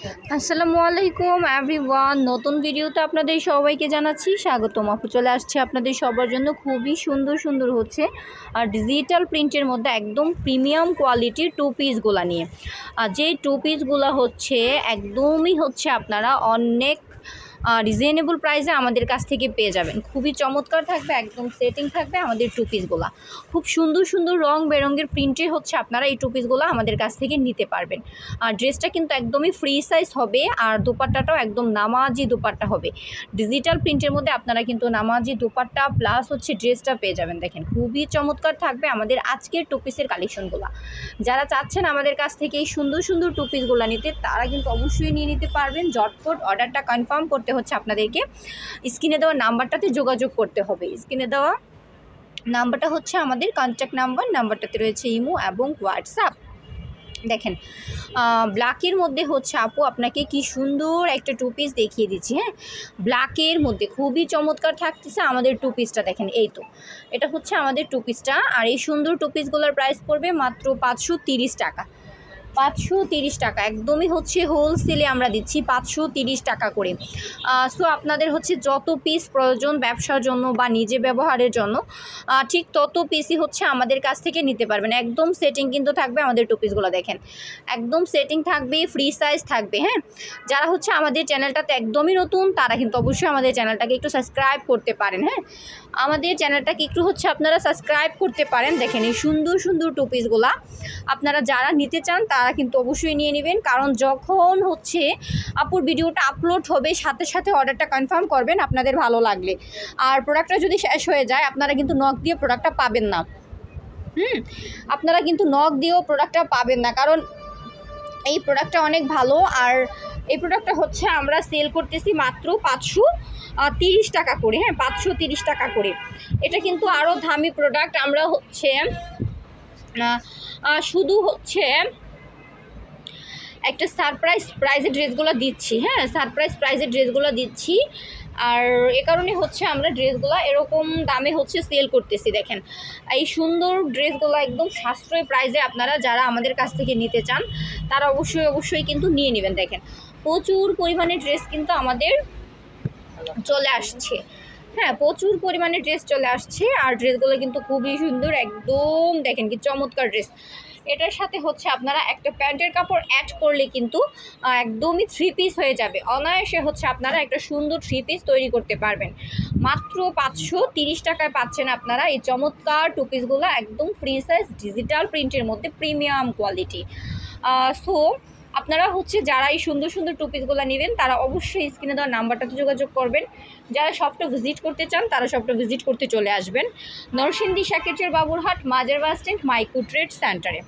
আসসালামু আলাইকুম এভরিওয়ান, নতুন ভিডিওতে আপনাদের সবাইকে জানাচ্ছি স্বাগতম। আপু চলে আসছে আপনাদের সবার জন্য খুবই সুন্দর সুন্দর হচ্ছে আর ডিজিটাল প্রিন্টের মধ্যে একদম প্রিমিয়াম কোয়ালিটির টু পিসগুলো নিয়ে। আর যে টু পিসগুলো হচ্ছে একদমই হচ্ছে আপনারা অনেক রিজনেবল প্রাইসে আমাদের কাছ থেকে পেয়ে যাবেন। খুবই চমৎকার থাকবে, একদম সেটিং থাকবে আমাদের টু পিসগুলো। খুব সুন্দর সুন্দর রং বেরঙের প্রিন্টে হচ্ছে আপনারা এই টু পিসগুলো আমাদের কাছ থেকে নিতে পারবেন। আর ড্রেসটা কিন্তু একদমই ফ্রি সাইজ হবে আর দোপাট্টাটাও একদম নামাজি দোপাট্টা হবে। ডিজিটাল প্রিন্টের মধ্যে আপনারা কিন্তু নামাজি দোপাট্টা প্লাস হচ্ছে ড্রেসটা পেয়ে যাবেন। দেখেন খুবই চমৎকার থাকবে আমাদের আজকের টু পিসের কালেকশনগুলো। যারা চাচ্ছেন আমাদের কাছ থেকে এই সুন্দর সুন্দর টু পিসগুলো নিতে, তারা কিন্তু অবশ্যই নিয়ে নিতে পারবেন। ঝটপট অর্ডারটা কনফার্ম করতে হচ্ছে আপনাদেরকে স্ক্রিনে দেওয়া নাম্বারটাতে যোগাযোগ করতে হবে। স্ক্রিনে দেওয়া নাম্বারটা হচ্ছে আমাদের কন্ট্যাক্ট নাম্বার, নাম্বারটাতে রয়েছে ইমো এবং হোয়াটসঅ্যাপ। দেখেন ব্ল্যাকের মধ্যে হচ্ছে আপু আপনাকে কি সুন্দর একটা টু পিস দেখিয়ে দিচ্ছি। হ্যাঁ, ব্ল্যাকের মধ্যে খুবই চমৎকার থাকতেছে আমাদের টু পিসটা। দেখেন এই তো এটা হচ্ছে আমাদের টু পিসটা। আর এই সুন্দর টু পিসগুলোর প্রাইস পড়বে মাত্র 530 টাকা। 530 টাকা একদমই হচ্ছে হোলসেলে আমরা দিচ্ছি 530 টাকা করে। সো আপনাদের হচ্ছে যত পিস প্রয়োজন ব্যবসার জন্য বা নিজে ব্যবহারের জন্য ঠিক তত পিসই হচ্ছে আমাদের কাছ থেকে নিতে পারবেন। একদম সেটিং কিন্তু থাকবে আমাদের টু পিসগুলো। দেখেন একদম সেটিং থাকবে, ফ্রি সাইজ থাকবে। হ্যাঁ, যারা হচ্ছে আমাদের চ্যানেলটাতে একদমই নতুন তারা কিন্তু অবশ্যই আমাদের চ্যানেলটাকে একটু সাবস্ক্রাইব করতে পারেন। হ্যাঁ, আমাদের চ্যানেলটাকে একটু হচ্ছে আপনারা সাবস্ক্রাইব করতে পারেন। দেখেন এই সুন্দর সুন্দর টু পিসগুলা আপনারা যারা নিতে চান তারা কিন্তু অবশ্যই নিয়ে নেবেন, কারণ যখন হচ্ছে আপুর ভিডিওটা আপলোড হবে সাথে সাথে অর্ডারটা কনফার্ম করবেন আপনাদের ভালো লাগলে। আর প্রোডাক্টটা যদি শেষ হয়ে যায় আপনারা কিন্তু নক দিয়ে প্রোডাক্টটা পাবেন না। আপনারা কিন্তু নক দিয়েও প্রোডাক্টটা পাবেন না, কারণ এই প্রোডাক্টটা অনেক ভালো। আর এই প্রোডাক্টটা হচ্ছে আমরা সেল করতেছি মাত্র 530 টাকা করে। হ্যাঁ, 530 টাকা করে। এটা কিন্তু আরও দামি প্রোডাক্ট। আমরা হচ্ছে শুধু হচ্ছে একটা সারপ্রাইজ প্রাইজের ড্রেসগুলো দিচ্ছি। হ্যাঁ, সারপ্রাইজ প্রাইজের ড্রেসগুলো দিচ্ছি। আর এ কারণে হচ্ছে আমরা ড্রেসগুলো এরকম দামে হচ্ছে সেল করতেছি। দেখেন এই সুন্দর ড্রেসগুলো একদম সাশ্রয়ী প্রাইজে আপনারা যারা আমাদের কাছ থেকে নিতে চান তারা অবশ্যই কিন্তু নিয়ে নেবেন। দেখেন প্রচুর পরিমাণে ড্রেস কিন্তু আমাদের চলে আসছে। হ্যাঁ, প্রচুর পরিমাণে ড্রেস চলে আসছে আর ড্রেসগুলো কিন্তু খুবই সুন্দর। একদম দেখেন কি চমৎকার ড্রেস। এটার সাথে হচ্ছে আপনারা একটা প্যান্টের কাপড় অ্যাড করলে কিন্তু একদমই থ্রি পিস হয়ে যাবে। অনায়াসে হচ্ছে আপনারা একটা সুন্দর থ্রি পিস তৈরি করতে পারবেন। মাত্র 530 টাকায় পাচ্ছেন আপনারা এই চমৎকার টু পিসগুলো, একদম ফ্রি সাইজ ডিজিটাল প্রিন্টের মধ্যে প্রিমিয়াম কোয়ালিটি। সো আপনারা হচ্ছে যারা এই সুন্দর সুন্দর টু পিসগুলো নেবেন তারা অবশ্যই স্ক্রিনে দেওয়া নাম্বারটাতে যোগাযোগ করবেন। যারা শপটা ভিজিট করতে চান তারা শপটা ভিজিট করতে চলে আসবেন নরসিংদী শাকেটের বাবুরহাট মাজার বাস স্ট্যান্ড মাইকু ট্রেড সেন্টারে।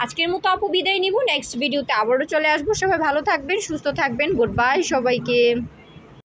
আজকের মতো আপু বিদায় নিব, নেক্সট ভিডিওতে আবারও চলে আসবো। সবাই ভালো থাকবেন, সুস্থ থাকবেন। গুড বাই সবাইকে।